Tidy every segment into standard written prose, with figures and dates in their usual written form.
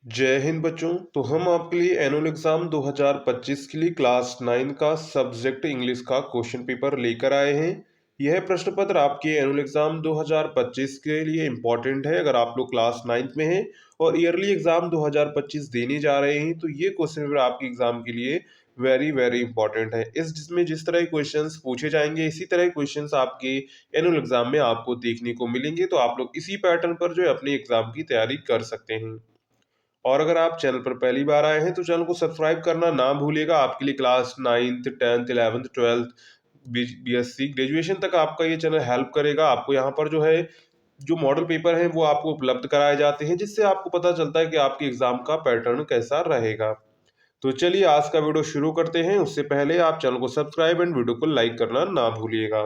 जय हिंद बच्चों। तो हम आपके लिए एनुअल एग्जाम 2025 के लिए क्लास 9 का सब्जेक्ट इंग्लिश का क्वेश्चन पेपर लेकर आए हैं। यह प्रश्न पत्र आपके एनुअल एग्जाम 2025 के लिए इम्पोर्टेंट है। अगर आप लोग क्लास 9th में हैं और ईयरली एग्जाम 2025 देने जा रहे हैं तो ये क्वेश्चन पेपर आपके एग्जाम के लिए वेरी वेरी इंपॉर्टेंट है। इस जिसमें जिस तरह के क्वेश्चंस पूछे जाएंगे इसी तरह के क्वेश्चंस आपके एनुअल एग्जाम में आपको देखने को मिलेंगे। तो आप लोग इसी पैटर्न पर जो है अपने एग्जाम की तैयारी कर सकते हैं। और अगर आप चैनल पर पहली बार आए हैं तो चैनल को सब्सक्राइब करना ना भूलिएगा। आपके लिए class 9th 10th 11th 12th BSc graduation तक आपका ये चैनल हेल्प करेगा। आपको यहाँ पर जो है जो मॉडल पेपर है वो आपको उपलब्ध कराए जाते हैं, जिससे आपको पता चलता है कि आपके एग्जाम का पैटर्न कैसा रहेगा। तो चलिए आज का वीडियो शुरू करते हैं। उससे पहले आप चैनल को सब्सक्राइब एंड वीडियो को लाइक करना ना भूलिएगा।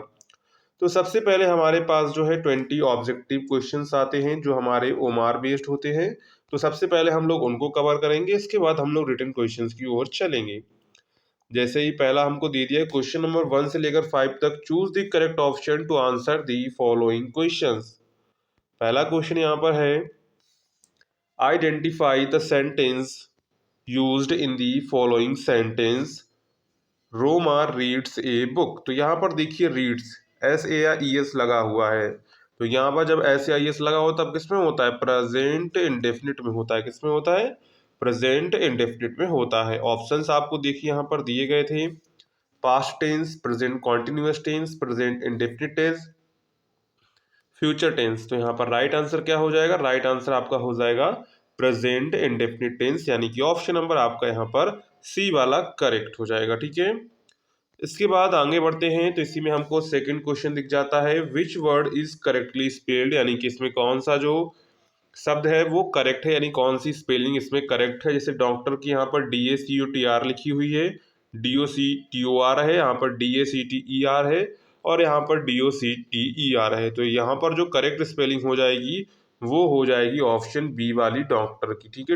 तो सबसे पहले हमारे पास जो है 20 ऑब्जेक्टिव क्वेश्चंस आते हैं जो हमारे ओमार बेस्ड होते हैं। तो सबसे पहले हम लोग उनको कवर करेंगे, इसके बाद हम लोग रिटन क्वेश्चंस की ओर चलेंगे। जैसे ही पहला हमको दे दिया है क्वेश्चन नंबर 1 से लेकर 5 तक, choose the correct option to answer the following questions. पहला क्वेश्चन यहाँ पर है, identify the sentence used in the following sentence. Roma reads a book. तो यहाँ पर देखिए रीड्स एस ए या ई एस लगा हुआ है। तो यहाँ पर जब एस या ई एस लगा हो तब किस में होता है? प्रेजेंट इंडेफिनिट में होता है। किस में होता है? प्रेजेंट इंडेफिनिट में होता है। ऑप्शंस आपको देखिए यहाँ पर दिए गए थे, past tense, present continuous tense, present indefinite tense, future tense. तो यहाँ पर राइट आंसर क्या हो जाएगा? राइट आंसर आपका हो जाएगा प्रेजेंट इंडेफिनिट टेंस, यानी कि ऑप्शन नंबर आपका यहाँ पर सी वाला करेक्ट हो जाएगा। ठीक है, इसके बाद आगे बढ़ते हैं तो इसी में हमको सेकंड क्वेश्चन दिख जाता है, which word is correctly spelled, यानी कि इसमें कौन सा जो शब्द है वो करेक्ट है, यानी कौन सी स्पेलिंग इसमें करेक्ट है। जैसे डॉक्टर की यहाँ पर DACUTR लिखी हुई है, DOCTOR है, यहाँ पर DACTER है और यहाँ पर DOCTER है। तो यहाँ पर जो करेक्ट स्पेलिंग हो जाएगी वो हो जाएगी ऑप्शन बी वाली डॉक्टर की। ठीक है,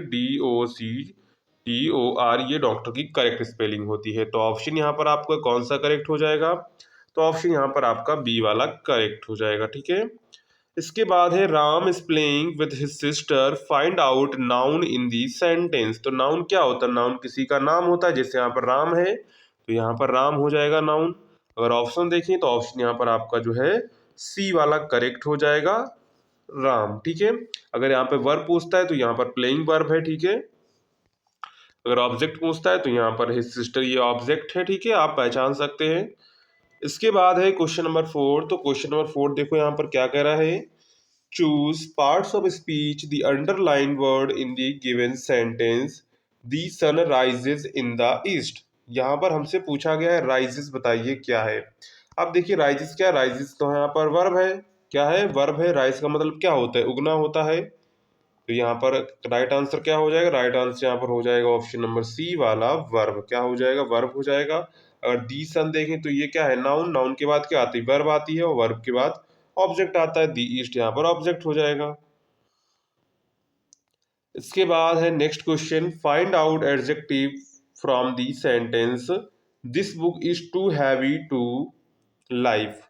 DOCTOR ये डॉक्टर की करेक्ट स्पेलिंग होती है। तो ऑप्शन यहाँ पर आपका कौन सा करेक्ट हो जाएगा? तो ऑप्शन यहाँ पर आपका बी वाला करेक्ट हो जाएगा। ठीक है, इसके बाद है, Ram is playing with his sister, find out noun in the sentence. तो नाउन क्या होता है? नाउन किसी का नाम होता है। जैसे यहाँ पर राम है तो यहाँ पर राम हो जाएगा नाउन। अगर ऑप्शन देखें तो ऑप्शन यहाँ पर आपका जो है सी वाला करेक्ट हो जाएगा, राम। ठीक है, अगर यहाँ पे वर्ब पूछता है तो यहाँ पर प्लेइंग वर्ब है। ठीक है, अगर ऑब्जेक्ट पूछता है तो यहाँ पर हिज सिस्टर ये ऑब्जेक्ट है। ठीक है, आप पहचान सकते हैं। इसके बाद है क्वेश्चन नंबर 4। तो क्वेश्चन नंबर 4 देखो यहाँ पर क्या कह रहा है, choose parts of speech the underline word in the given sentence, the sun rises in the east. यहाँ पर हमसे पूछा गया है राइजेस, बताइए क्या है। अब देखिए राइजेस क्या है? राइजेस तो यहाँ पर वर्ब है। क्या है? वर्ब है। राइज का मतलब क्या होता है? उगना होता है। तो यहाँ पर राइट आंसर क्या हो जाएगा? राइट आंसर यहाँ पर हो जाएगा ऑप्शन नंबर सी वाला वर्ब। क्या हो जाएगा? वर्ब हो जाएगा। अगर दी सन देखें तो ये क्या है? नाउन। नाउन के बाद क्या आती है? वर्ब आती है और वर्ब के बाद ऑब्जेक्ट आता है। दी ईस्ट यहाँ पर ऑब्जेक्ट हो जाएगा। इसके बाद है next question, find out adjective from the sentence, this book is too heavy to life.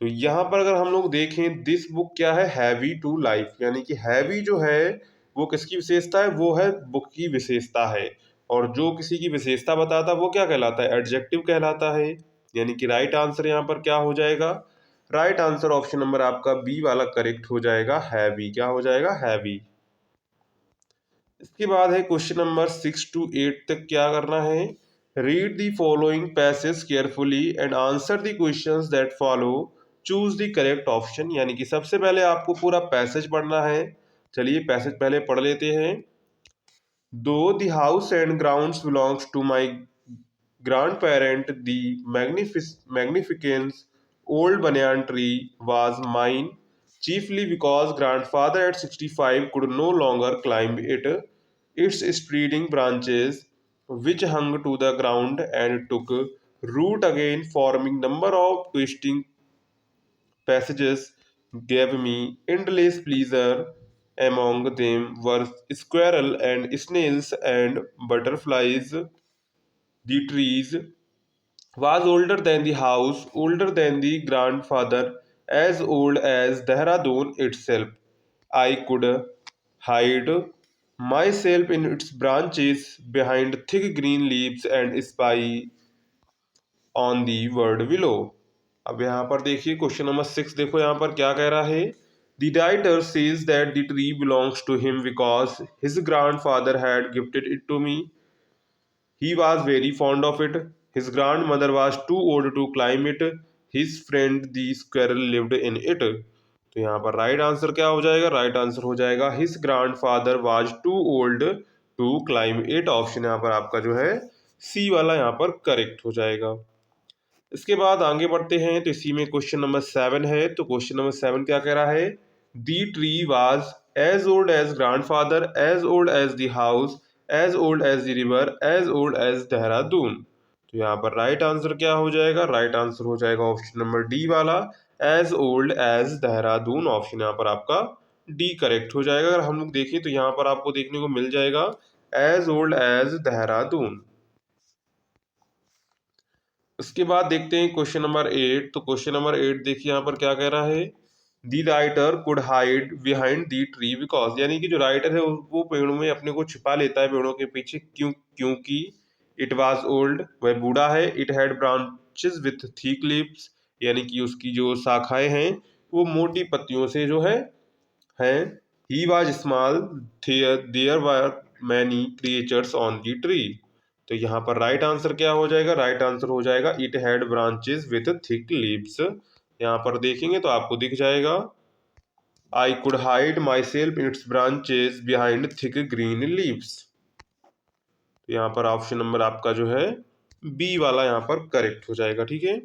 तो यहाँ पर अगर हम लोग देखें दिस बुक क्या है? हैवी टू लाइफ, यानी कि हैवी जो है वो किसकी विशेषता है? वो है बुक की विशेषता है। और जो किसी की विशेषता बताता है वो क्या कहलाता है? एडजेक्टिव कहलाता है। यानी कि राइट आंसर यहाँ पर क्या हो जाएगा? राइट आंसर ऑप्शन नंबर आपका बी वाला करेक्ट हो जाएगा, हैवी। क्या हो जाएगा? हैवी। इसके बाद है क्वेश्चन नंबर 6 to 8 तक क्या करना है, read the following passage carefully and answer the questions that follow, choose the correct option. यानी कि सबसे पहले आपको पूरा पैसेज पढ़ना है। चलिए पैसेज पहले पढ़ लेते हैं। Though the house and grounds belongs to my grand parent, the magnificence old banyan tree was mine, chiefly because grandfather at 65 could no longer climb it. Its spreading branches, which hung to the ground and took root again, forming number of twisting passages, gave me endless pleasure. Among them were squirrel and snails and butterflies. The trees was older than the house, older than the grandfather, as old as Dehradun itself. I could hide myself in its branches behind thick green leaves and spy on the word below। अब यहाँ पर देखिए question number 6, देखो यहाँ पर क्या कह रहा है। The writer says that the tree belongs to him because his grandfather had gifted it to me। He was very fond of it। His grandmother was too old to climb it। His friend the squirrel lived in it। तो यहाँ पर right answer क्या हो जाएगा, right answer हो जाएगा his grandfather was too old to climb it. Option यहाँ पर आपका जो है सी वाला यहाँ पर करेक्ट हो जाएगा। इसके बाद आगे बढ़ते हैं तो इसी में क्वेश्चन नंबर 7 है। तो क्वेश्चन नंबर 7 क्या कह रहा है। The tree was as old as grandfather, as old as the house, as old as the river, as old as Dehradun. तो यहाँ पर राइट आंसर क्या हो जाएगा, राइट आंसर हो जाएगा ऑप्शन नंबर डी वाला, as old as Dehradun. Option यहाँ पर आपका डी करेक्ट हो जाएगा। अगर हम लोग देखें तो यहाँ पर आपको देखने को मिल जाएगा एज ओल्ड एज देहरादून। उसके बाद देखते हैं क्वेश्चन नंबर 8। तो क्वेश्चन नंबर 8 देखिए यहाँ पर क्या कह रहा है। The writer could hide behind the tree because, यानी कि जो राइटर है वो पेड़ों में अपने को छिपा लेता है पेड़ों के पीछे, क्योंकि इट वाज ओल्ड, वह बूढ़ा है। It had branches with thick leaves, यानी कि उसकी जो शाखाएं हैं वो मोटी पत्तियों से जो है। He was small, there were many creatures on the tree. तो यहाँ पर राइट आंसर क्या हो जाएगा, राइट आंसर हो जाएगा it had branches with thick leaves. यहाँ पर देखेंगे तो आपको दिख जाएगा I could hide my self in its branches behind thick green leaves. तो यहाँ पर ऑप्शन नंबर आपका जो है बी वाला यहाँ पर करेक्ट हो जाएगा। ठीक है।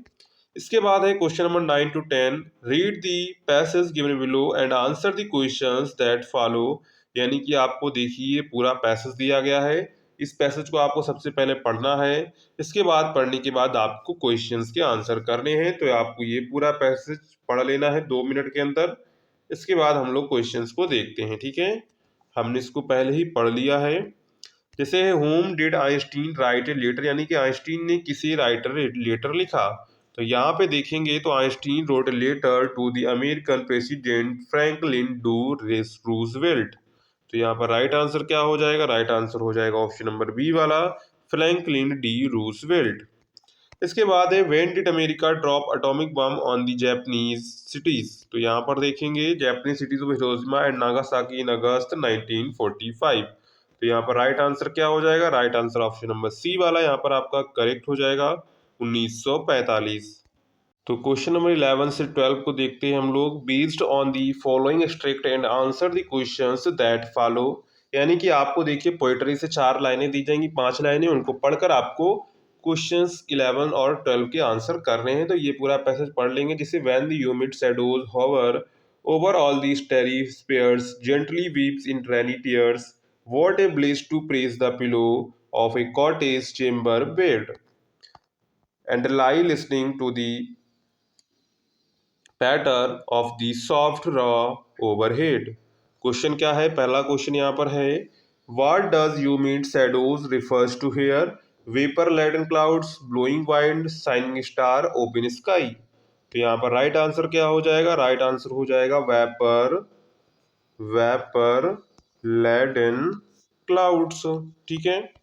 इसके बाद है question number 9 to 10। Read the passage given below and answer the questions that follow, यानी कि आपको देखिए पूरा पैसेज दिया गया है। इस पैसेज को आपको सबसे पहले पढ़ना है। इसके बाद पढ़ने के बाद आपको क्वेश्चंस के आंसर करने हैं। तो आपको ये पूरा पैसेज पढ़ लेना है 2 मिनट के अंदर। इसके बाद हम लोग क्वेश्चंस को देखते हैं। ठीक है। हमने इसको पहले ही पढ़ लिया है। जैसे whom did Einstein write a letter, यानी कि आइंस्टीन ने किसी राइटर लेटर लिखा। तो यहाँ पे देखेंगे तो Einstein wrote a letter to the American president Franklin D Roosevelt. तो यहाँ पर राइट आंसर क्या हो जाएगा, राइट आंसर हो जाएगा ऑप्शन नंबर बी वाला, फ्रैंकलिन डी रूजवेल्ट। इसके बाद है when did America drop atomic bomb on the Japanese cities. तो यहाँ पर देखेंगे Japanese cities of Hiroshima and Nagasaki in August 1945। तो यहाँ पर राइट आंसर क्या हो जाएगा, right answer option number C वाला यहाँ पर आपका करेक्ट हो जाएगा 1945। तो क्वेश्चन नंबर 11 से 12 को देखते हैं हम लोग। Based on the following strict and answer the questions that follow, यानी कि आपको देखिए पोएट्री से 4 लाइनें दी जाएंगी, 5 लाइनें, उनको पढ़कर आपको क्वेश्चंस 11 और 12 के आंसर करने हैं। तो ये पूरा पैसेज पढ़ लेंगे। जैसे when the humid shadows hover over all the starry spheres gently weeps in rainy tears, what a bliss to press the pillow of a cottage chamber bed and lie listening to the patter of the soft raw overhead. Question क्या है, पहला question यहाँ पर है what does you mean shadows refers to here, vapour laden clouds, blowing wind, shining star, open sky. तो यहाँ पर right answer क्या हो जाएगा, राइट आंसर हो जाएगा वेपर लेडन क्लाउड्स। ठीक है।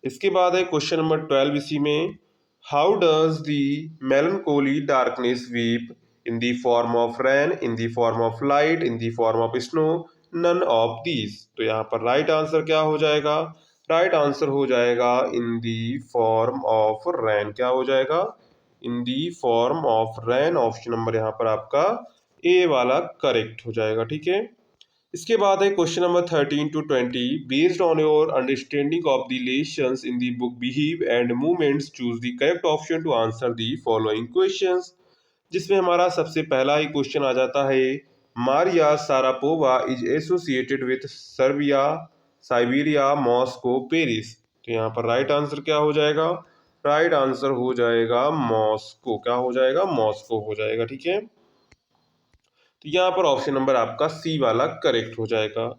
इसके बाद है क्वेश्चन नंबर 12 इसी में। How does the melancholy darkness weep, in the form of rain, in the form of light, in the form of snow, none of these। तो यहाँ पर राइट आंसर क्या हो जाएगा, राइट आंसर हो जाएगा इन दी फॉर्म ऑफ रैन। क्या हो जाएगा, in the form of rain. Option number यहाँ पर आपका ए वाला करेक्ट हो जाएगा। ठीक है। इसके बाद है question number 13 to 20। Based on your understanding of the lessons in the book Beehive and movements choose the correct option to answer the following questions. जिसमें हमारा सबसे पहला ही क्वेश्चन आ जाता है Maria Sharapova is associated with Serbia, Siberia, Moscow, Paris. तो यहाँ पर राइट आंसर क्या हो जाएगा, राइट आंसर हो जाएगा मॉस्को। क्या हो जाएगा, मॉस्को हो जाएगा। ठीक है। तो यहाँ पर ऑप्शन नंबर आपका सी वाला करेक्ट हो जाएगा।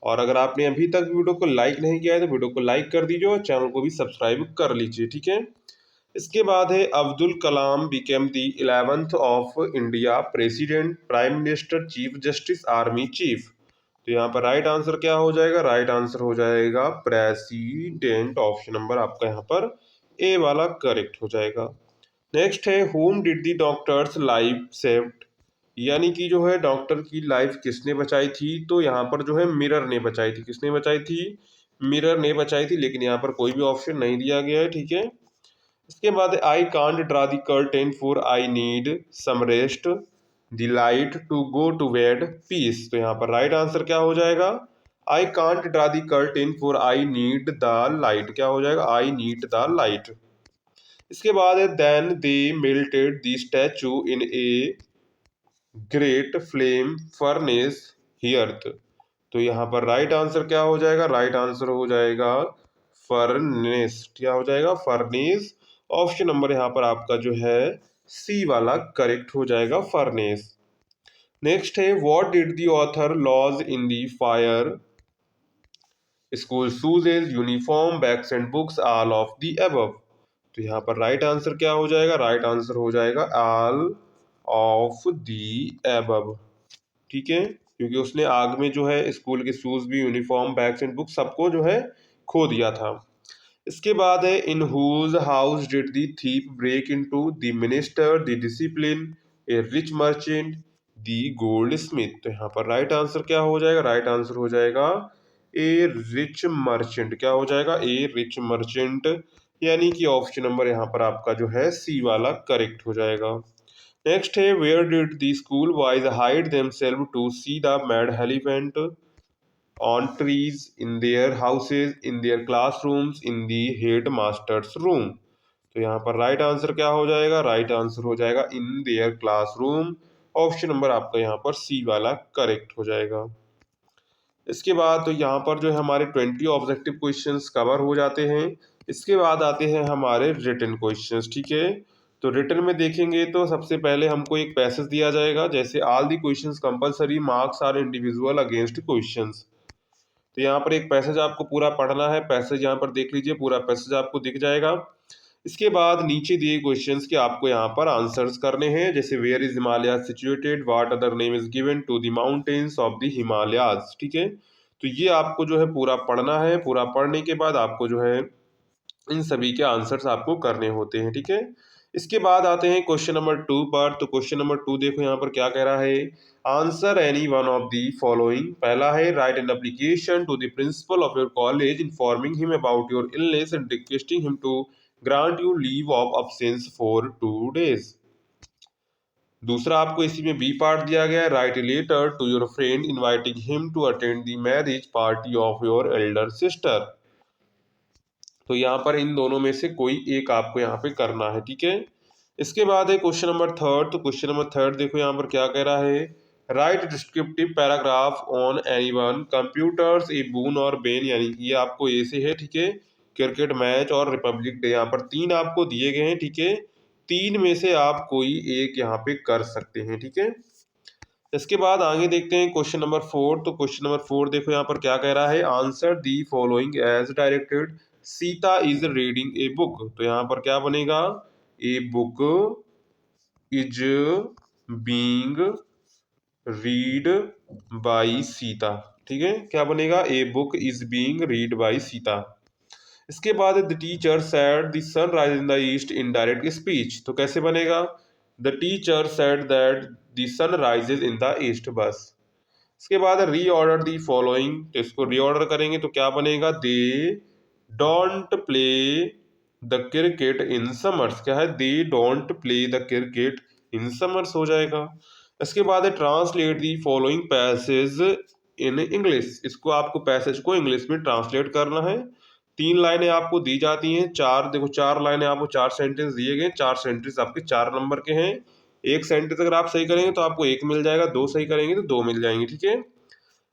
और अगर आपने अभी तक वीडियो को लाइक नहीं किया है तो वीडियो को लाइक कर दीजिए और चैनल को भी सब्सक्राइब कर लीजिए। ठीक है। इसके बाद है Abdul Kalam became the 11th of India president, prime minister, chief justice, army chief. तो यहाँ पर राइट आंसर क्या हो जाएगा, राइट आंसर हो जाएगा प्रेसिडेंट। ऑप्शन नंबर आपका यहाँ पर ए वाला करेक्ट हो जाएगा। नेक्स्ट है home did the doctors life saved, यानी कि जो है डॉक्टर की लाइफ किसने बचाई थी, तो यहाँ पर जो है मिरर ने बचाई थी। किसने बचाई थी, मिरर ने बचाई थी, लेकिन यहाँ पर कोई भी ऑप्शन नहीं दिया गया है, ठीक है। इसके बाद I can't draw the curtain for I need some rest the light to go to bed peace, तो यहाँ पर राइट आंसर क्या हो जाएगा, I can't draw the curtain for I need the light, क्या हो जाएगा, आई नीड द लाइट। इसके बाद है then they melted the statue in a great flame furnace hearth, तो यहाँ पर राइट आंसर क्या हो जाएगा, राइट आंसर हो जाएगा फर्नेस, क्या हो जाएगा, फर्नेस। ऑप्शन नंबर यहाँ पर आपका जो है सी वाला करेक्ट हो जाएगा, फर्नेस। नेक्स्ट है what did the author lose in the fire school shoes is uniform bags and books all of the above, तो यहाँ पर राइट आंसर क्या हो जाएगा, राइट आंसर हो जाएगा ऑल ऑफ द अबव, ठीक है, क्योंकि उसने आग में जो है स्कूल के शूज भी, यूनिफॉर्म, बैग्स एंड बुक सबको जो है खो दिया था। इसके बाद है in whose house did the thief break into the minister the discipline a rich merchant the goldsmith, तो यहाँ पर राइट आंसर क्या हो जाएगा, राइट आंसर हो जाएगा ए रिच मर्चेंट, क्या हो जाएगा, ए रिच मर्चेंट, यानी कि ऑप्शन नंबर यहाँ पर आपका जो है सी वाला करेक्ट हो जाएगा। नेक्स्ट है where did the school boys hide themselves to see the mad elephant on trees in their houses in their classrooms in the headmaster's room, तो यहाँ पर राइट आंसर क्या हो जाएगा, राइट आंसर हो जाएगा in their classroom. Option number आपका यहाँ पर सी वाला करेक्ट हो जाएगा। इसके बाद तो यहाँ पर जो है हमारे 20 ऑब्जेक्टिव क्वेश्चंस कवर हो जाते हैं। इसके बाद आते हैं हमारे रिटन क्वेश्चंस, ठीक है। तो रिटन में देखेंगे तो सबसे पहले हमको एक पैसेज दिया जाएगा, जैसे all the questions compulsory marks are individual against questions, तो यहाँ पर एक पैसेज आपको पूरा पढ़ना है। पैसेज यहाँ पर देख लीजिए, पूरा पैसेज आपको दिख जाएगा। इसके बाद नीचे दिए क्वेश्चंस के आपको यहाँ पर आंसर्स करने हैं, जैसे where is Himalaya situated, what other name is given to the mountains of the Himalayas, ठीक है। तो ये आपको जो है पूरा पढ़ना है। पूरा पढ़ने के बाद आपको जो है इन सभी के आंसर्स आपको करने होते हैं, ठीक है। इसके बाद आते हैं क्वेश्चन नंबर 2 पर। तो क्वेश्चन नंबर 2 देखो यहाँ पर क्या कह रहा है, answer any one of the following. पहला है write an application to the principal of your college informing him about your illness and requesting him to grant you leave of absence for 2 days। दूसरा आपको इसी में B part दिया गया है, write a letter to your friend inviting him to attend the marriage party of your elder sister. तो यहाँ पर इन दोनों में से कोई एक आपको यहाँ पे करना है, ठीक है। इसके बाद है क्वेश्चन नंबर 3। तो क्वेश्चन नंबर 3 देखो यहाँ पर क्या कह रहा है, write descriptive paragraph on anyone computers a boon और बेन, यानी कि ये आपको ए से है, ठीक है। क्रिकेट मैच और रिपब्लिक डे, यहाँ पर 3 आपको दिए गए हैं, ठीक है। 3 में से आप कोई एक यहाँ पे कर सकते हैं, ठीक है। इसके बाद आगे देखते हैं क्वेश्चन नंबर 4। तो क्वेश्चन नंबर 4 देखो यहाँ पर क्या कह रहा है, answer the following as directed Sita is reading a book, तो यहाँ पर क्या बनेगा, a book is being read by Sita, ठीक है, क्या बनेगा, a book is being read by Sita. इसके बाद the teacher said the sun rise in the east in direct speech, तो कैसे बनेगा, the teacher said that the sun rises in the east, बस। इसके बाद रीऑर्डर दी फॉलोइंग, तो इसको रीऑर्डर करेंगे तो क्या बनेगा, they don't play the cricket in summers, क्या है, they don't play the cricket in summers हो जाएगा। इसके बाद translate the following passage in English, इसको आपको पैसेज को इंग्लिश में ट्रांसलेट करना है। 3 लाइनें आपको दी जाती हैं, 4 देखो 4 लाइनें आपको 4 सेंटेंस दिए गए, 4 सेंटेंस आपके 4 नंबर के हैं। एक सेंटेंस अगर आप सही करेंगे तो आपको 1 मिल जाएगा, 2 सही करेंगे तो 2 मिल जाएंगे, ठीक है।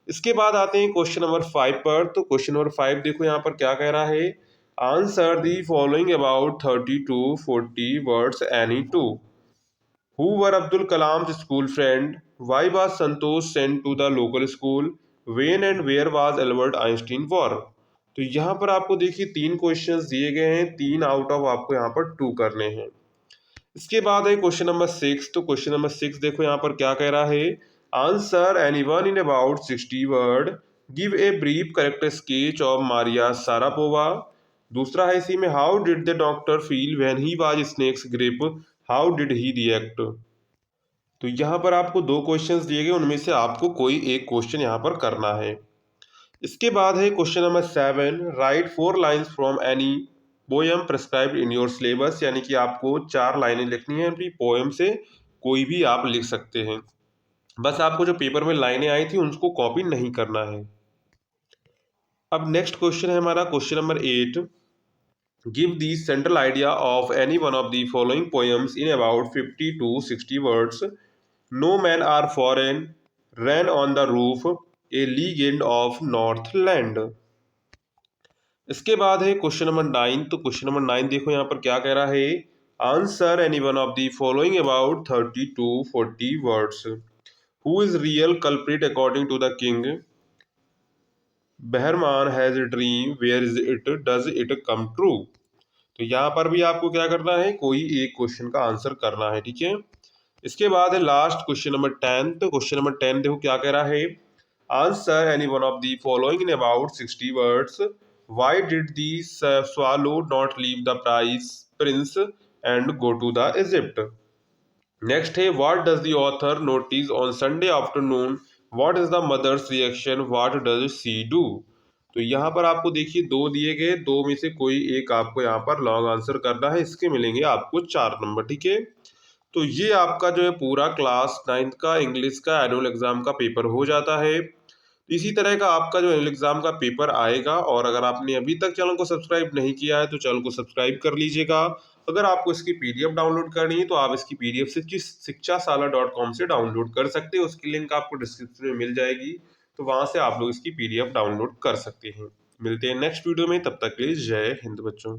इसके बाद आते हैं क्वेश्चन नंबर 5 पर। तो क्वेश्चन नंबर 5 देखो यहाँ पर क्या कह रहा है, answer the following about 30 to 40 words any two. Who were Abdul Kalam school friend, why was Santosh sent to the local school, when and where was Albert Einstein for. तो यहाँ पर आपको देखिए 3 क्वेश्चंस दिए गए हैं, 3 आउट ऑफ आपको यहाँ पर 2 करने हैं। इसके बाद है क्वेश्चन नंबर 6। तो क्वेश्चन नंबर 6 देखो यहाँ पर क्या कह रहा है, answer anyone in about 60 word. Give a brief correct sketch of Maria Sharapova. दूसरा है इसी में, how did the doctor feel when he was snakes grip, how did he react. तो यहाँ पर आपको दो क्वेश्चंस दिए गए, उनमें से आपको कोई एक क्वेश्चन यहाँ पर करना है। इसके बाद है question number 7, right 4 lines from any poem prescribed in your syllabus. यानी कि आपको 4 लाइनें लिखनी है अपनी पोएम से, कोई भी आप लिख सकते हैं। बस आपको जो पेपर में लाइनें आई थी उसको कॉपी नहीं करना है। अब नेक्स्ट क्वेश्चन है हमारा question number 8, give the central idea of any one of the following poems in about 50 to 60 words. No man are foreign, rain on the roof, a legend of northland. इसके बाद है question number 9। तो question number 9 देखो यहाँ पर क्या कह रहा है, answer any one of the following about 30 to 40 words. Who is real culprit according to the king, बहरमान has a dream, where is it, does it come true. तो यहाँ पर भी आपको क्या करना है, कोई एक क्वेश्चन का आंसर करना है, ठीक है। इसके बाद है लास्ट क्वेश्चन नंबर 10। तो क्वेश्चन नंबर 10 देखो क्या कह रहा है, answer any one of the following in about 60 words. Why did the swallow not leave the price prince and go to the Egypt. Next है, what does the author notice on Sunday afternoon, what is the mother's reaction, what does she do. तो यहाँ पर आपको देखिए दो दिए गए, दो में से कोई एक आपको यहाँ पर लॉन्ग आंसर करना है। इसके मिलेंगे आपको 4 नंबर, ठीक है। तो ये आपका जो है पूरा क्लास 9th का इंग्लिश का एनुअल एग्जाम का पेपर हो जाता है। इसी तरह का आपका जो एनुअल एग्जाम का पेपर आएगा। और अगर आपने अभी तक चैनल को सब्सक्राइब नहीं किया है तो चैनल को सब्सक्राइब कर लीजिएगा। अगर आपको इसकी पीडीएफ डाउनलोड करनी है तो आप इसकी पीडीएफ शिक्षाशाला.com से डाउनलोड कर सकते हैं। उसकी लिंक आपको डिस्क्रिप्शन में मिल जाएगी, तो वहां से आप लोग इसकी पीडीएफ डाउनलोड कर सकते हैं। मिलते हैं नेक्स्ट वीडियो में, तब तक के लिए जय हिंद बच्चों।